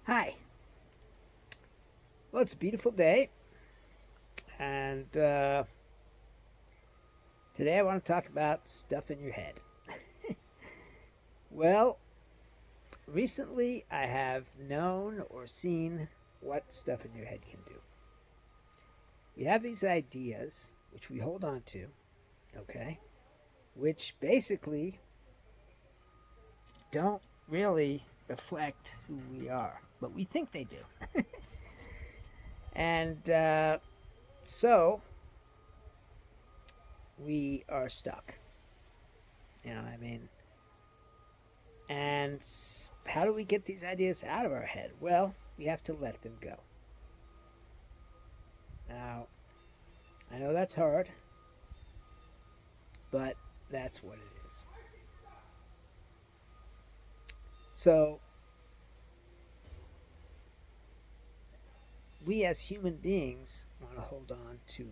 Hi. Well, it's a beautiful day, and today I want to talk about stuff in your head. Well, recently I have known or seen what stuff in your head can do. We have these ideas, which we hold on to, okay, which basically don't really reflect who we are, but we think they do. And so we are stuck. I mean, and how do we get these ideas out of our head? Well, we have to let them go. Now, I know that's hard, but that's what it is. So, we as human beings want to hold on to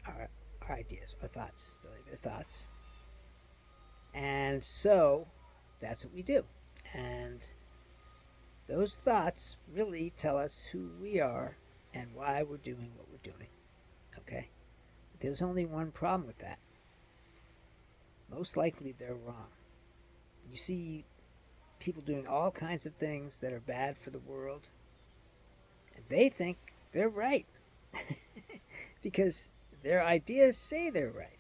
our, our ideas, our thoughts, really, their thoughts. And so, that's what we do. And those thoughts really tell us who we are and why we're doing what we're doing. Okay? But there's only one problem with that. Most likely they're wrong. You see people doing all kinds of things that are bad for the world, and they think they're right because their ideas say they're right.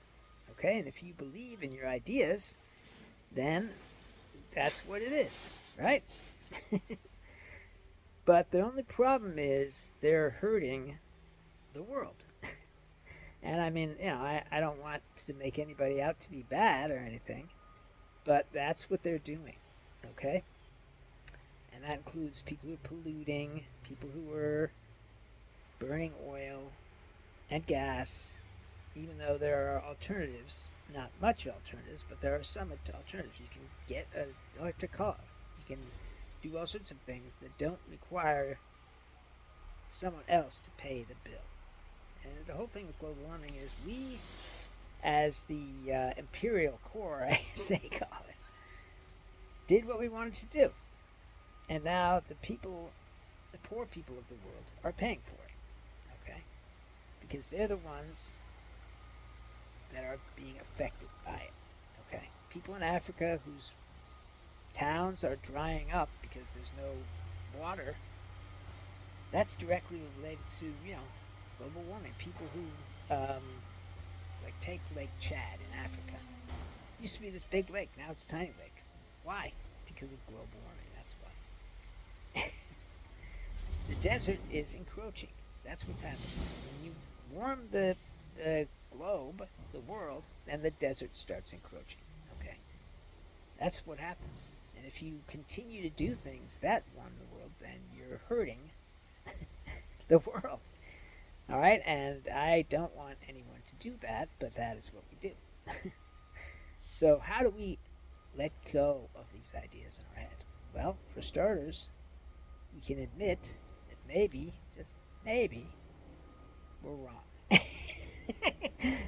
Okay, and if you believe in your ideas, then that's what it is, right? But the only problem is they're hurting the world. And I mean, I don't want to make anybody out to be bad or anything, but that's what they're doing, okay? And that includes people who are polluting, people who are burning oil and gas, even though there are alternatives. Not much alternatives, but there are some alternatives. You can get an electric car. You can do all sorts of things that don't require someone else to pay the bill. And the whole thing with global warming is we, as the imperial core, as they call it, did what we wanted to do. And now the poor people of the world, are paying for it. Okay? Because they're the ones that are being affected by it. Okay? People in Africa whose towns are drying up because there's no water, that's directly related to, global warming. People who, like, take Lake Chad in Africa. It used to be this big lake, now it's a tiny lake. Why? Because of global warming, that's why. The desert is encroaching. That's what's happening. When you warm the globe, the world, then the desert starts encroaching. Okay? That's what happens. And if you continue to do things that warm the world, then you're hurting the world. All right? And I don't want anyone to do that, but that is what we do. So, how do we let go of these ideas in our head? Well, for starters, we can admit that maybe, just maybe, we're wrong.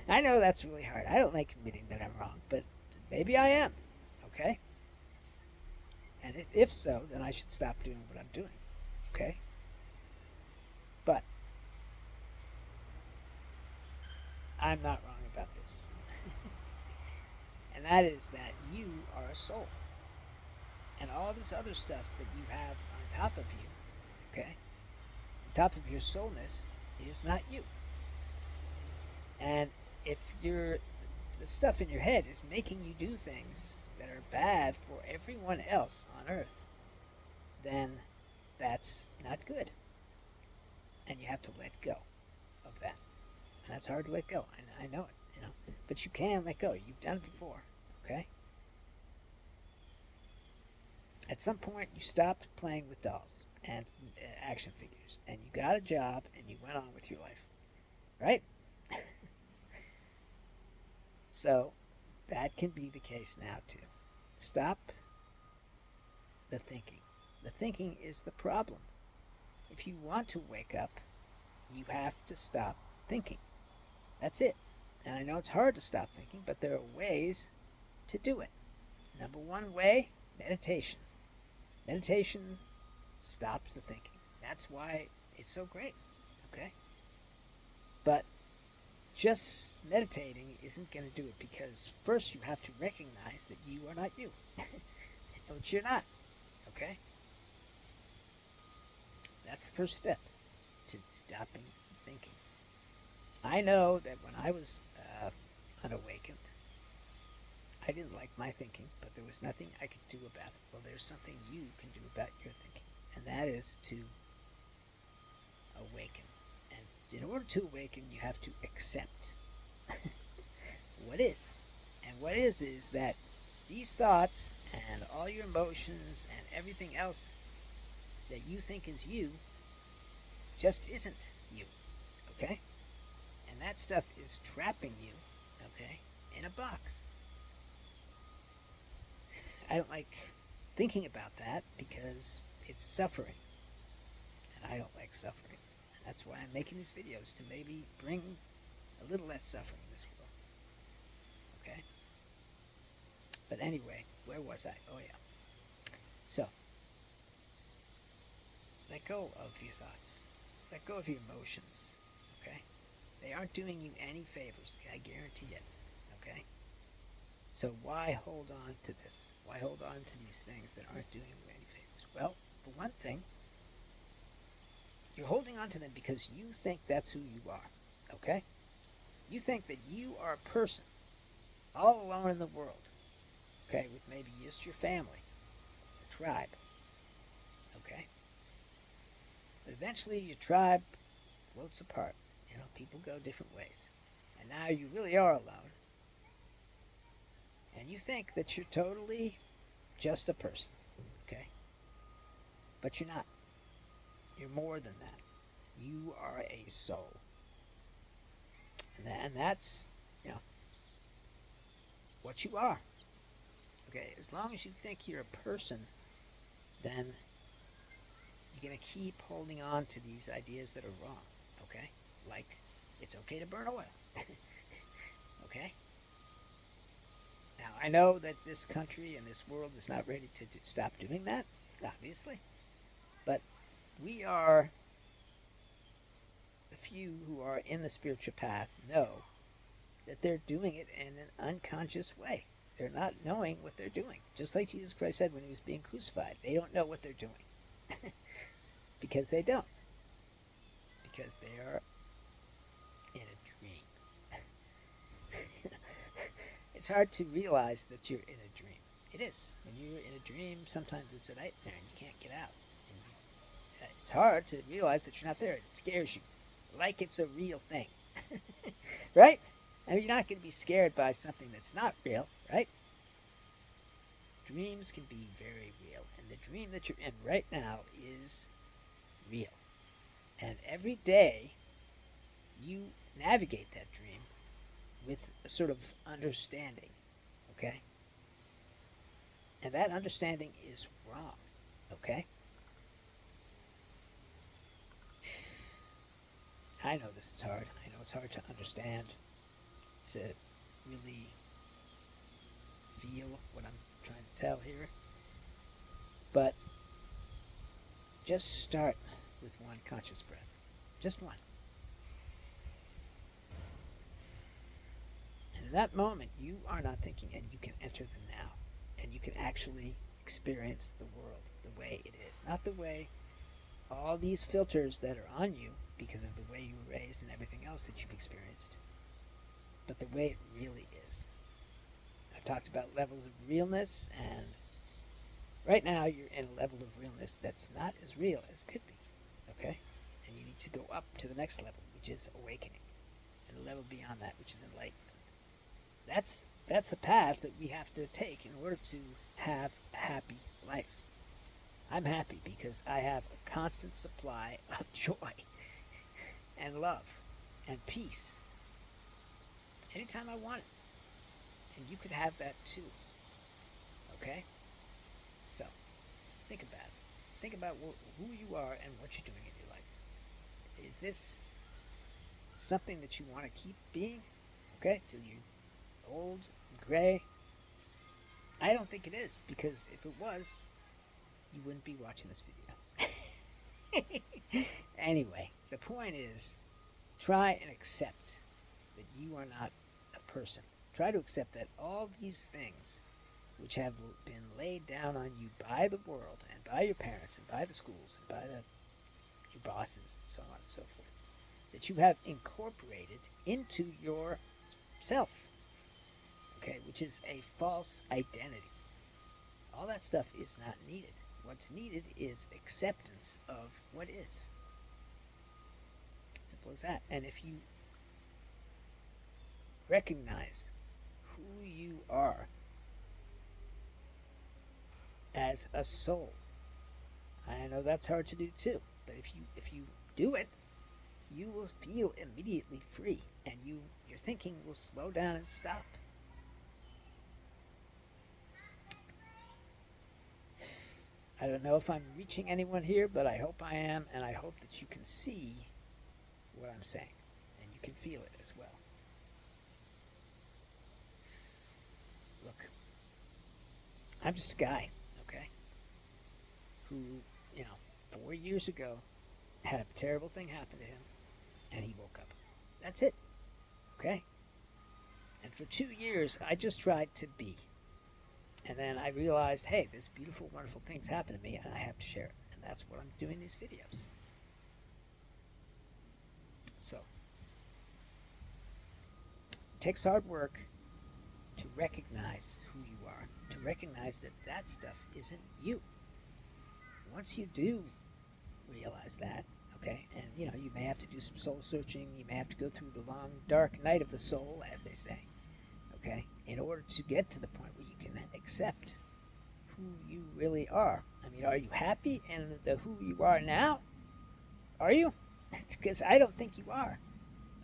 I know that's really hard. I don't like admitting that I'm wrong, but maybe I am. Okay? And if so, then I should stop doing what I'm doing. Okay? But I'm not wrong about this. And that is that you are a soul. And all this other stuff that you have on top of you, okay, on top of your soulness, is not you. And if the stuff in your head is making you do things that are bad for everyone else on earth, then that's not good. And you have to let go of that. And that's hard to let go. I know it. But you can let go. You've done it before, okay? At some point, you stopped playing with dolls and action figures, and you got a job, and you went on with your life, right? So that can be the case now too. Stop the thinking. The thinking is the problem. If you want to wake up, you have to stop thinking. That's it. And I know it's hard to stop thinking, but there are ways to do it. Number one way, meditation. Meditation stops the thinking. That's why it's so great. Okay? But just meditating isn't going to do it, because first you have to recognize that you are not you. Which you're not. Okay? That's the first step to stopping thinking. I know that when I was unawakened, I didn't like my thinking, but there was nothing I could do about it. Well, there's something you can do about your thinking, and that is to awaken. And in order to awaken, you have to accept what is. And what is that these thoughts and all your emotions and everything else that you think is you just isn't you. Okay? And that stuff is trapping you, okay, in a box. I don't like thinking about that because it's suffering. And I don't like suffering. And that's why I'm making these videos, to maybe bring a little less suffering in this world. Okay? But anyway, where was I? Oh, yeah. So, let go of your thoughts. Let go of your emotions. Okay? They aren't doing you any favors. I guarantee it. Okay? So why hold on to this? Why hold on to these things that aren't doing you any favors? Well, for one thing, you're holding on to them because you think that's who you are. Okay? You think that you are a person all alone in the world. Okay? With maybe just your family, a tribe. Okay? But eventually your tribe floats apart. You know, people go different ways. And now you really are alone. And you think that you're totally just a person. Okay? But you're not. You're more than that. You are a soul. And that's, what you are. Okay? As long as you think you're a person, then you're going to keep holding on to these ideas that are wrong. Okay? Like, it's okay to burn oil. Okay? Now, I know that this country and this world is not ready to stop doing that, obviously. But we are, the few who are in the spiritual path know that they're doing it in an unconscious way. They're not knowing what they're doing. Just like Jesus Christ said when he was being crucified. They don't know what they're doing. Because they don't. Because they are in a dream. It's hard to realize that you're in a dream. It is. When you're in a dream, sometimes it's a nightmare and you can't get out. And it's hard to realize that you're not there. It scares you. Like it's a real thing. Right? I mean, you're not going to be scared by something that's not real, right? Dreams can be very real. And the dream that you're in right now is real. And every day, you navigate that dream with a sort of understanding, okay? And that understanding is wrong, okay? I know this is hard. I know it's hard to understand, to really feel what I'm trying to tell here. But just start with one conscious breath. Just one. And in that moment, you are not thinking, and you can enter the now. And you can actually experience the world the way it is. Not the way all these filters that are on you because of the way you were raised and everything else that you've experienced, but the way it really is. I've talked about levels of realness, and right now you're in a level of realness that's not as real as could be, okay? And you need to go up to the next level, which is awakening, and a level beyond that, which is enlightenment. That's the path that we have to take in order to have a happy life. I'm happy because I have a constant supply of joy and love and peace anytime I want it. And you could have that too. Okay? So, think about it. Think about who you are and what you're doing in your life. Is this something that you want to keep being? Okay? Till you're old, gray? I don't think it is, because if it was, you wouldn't be watching this video. Anyway, the point is, try and accept that you are not a person. Try to accept that all these things which have been laid down on you by the world and by your parents and by the schools and by your bosses and so on and so forth, that you have incorporated into yourself, okay, which is a false identity. All that stuff is not needed. What's needed is acceptance of what is. Simple as that. And if you recognize who you are as a soul, I know that's hard to do too, but if you do it, you will feel immediately free, and your thinking will slow down and stop. I don't know if I'm reaching anyone here, but I hope I am, and I hope that you can see what I'm saying, and you can feel it as well. Look, I'm just a guy, okay, who, 4 years ago had a terrible thing happen to him, and he woke up. That's it, okay? And for 2 years, I just tried to be. And then I realized, hey, this beautiful, wonderful thing's happened to me, and I have to share it. And that's what I'm doing these videos. So, it takes hard work to recognize who you are, to recognize that that stuff isn't you. Once you do realize that, okay, and you may have to do some soul searching, you may have to go through the long, dark night of the soul, as they say, okay, in order to get to the point where you can accept who you really are. I mean, are you happy in the who you are now? Are you? Because I don't think you are.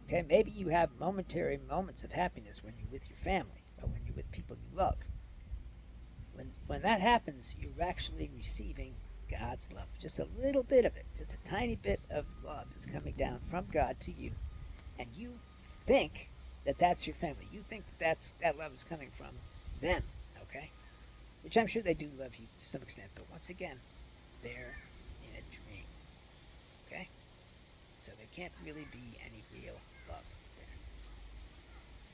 Okay, maybe you have momentary moments of happiness when you're with your family or when you're with people you love. When that happens, you're actually receiving God's love. Just a little bit of it, just a tiny bit of love is coming down from God to you, and you think that that's your family. You think that love is coming from them, okay? Which I'm sure they do love you to some extent, but once again, they're in a dream, okay? So there can't really be any real love there.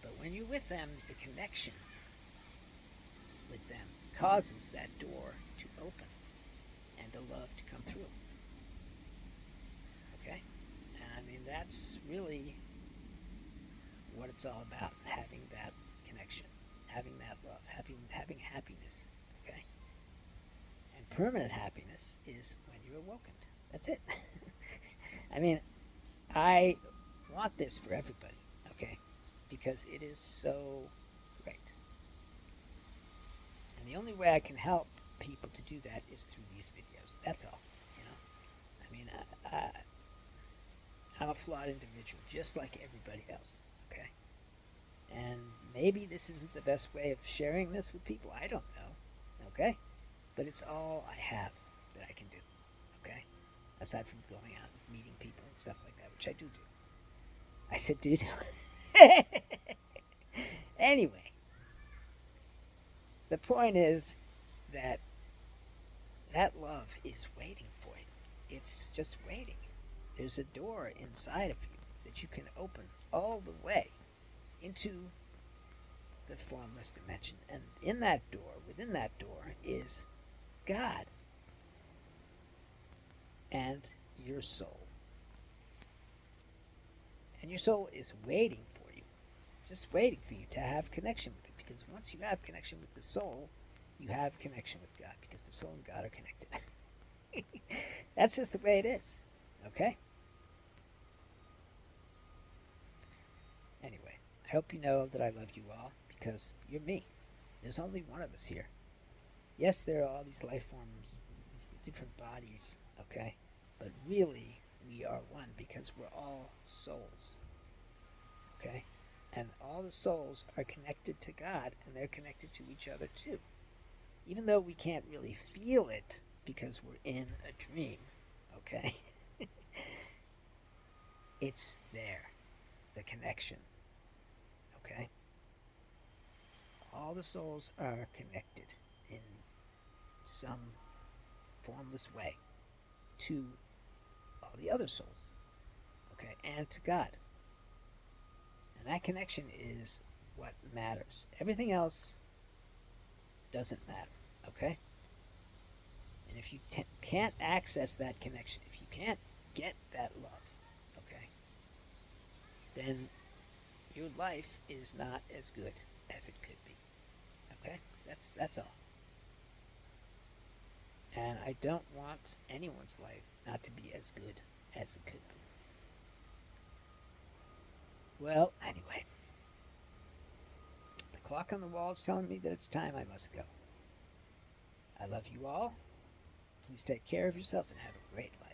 But when you're with them, the connection with them causes that door to open and the love to come through. Okay? And I mean, that's really what it's all about, having that connection, having that love, having happiness. Okay? And permanent happiness is when you're awakened. That's it. I mean, I want this for everybody, okay? Because it is so great. And the only way I can help people to do that is through these videos. That's all, I mean, I'm a flawed individual, just like everybody else, okay? And maybe this isn't the best way of sharing this with people. I don't know, okay? But it's all I have that I can do, okay? Aside from going out and meeting people and stuff like that, which I do. I said do. Anyway, the point is that love is waiting for you. It's just waiting. There's a door inside of you that you can open all the way into the formless dimension. And in that door, within that door, is God and your soul. And your soul is waiting for you, just waiting for you to have connection with it. Because once you have connection with the soul, you have connection with God, because the soul and God are connected. That's just the way it is, okay? Anyway, I hope you know that I love you all, because you're me. There's only one of us here. Yes, there are all these life forms, these different bodies, okay? But really, we are one, because we're all souls, okay? And all the souls are connected to God, and they're connected to each other too. Even though we can't really feel it because we're in a dream, okay? It's there, the connection, okay? All the souls are connected in some formless way to all the other souls, okay, and to God. And that connection is what matters. Everything else doesn't matter, okay? And if you can't access that connection, if you can't get that love, okay, then your life is not as good as it could be. Okay? That's all. And I don't want anyone's life not to be as good as it could be. Well, anyway, the clock on the wall is telling me that it's time I must go. I love you all. Please take care of yourself and have a great life.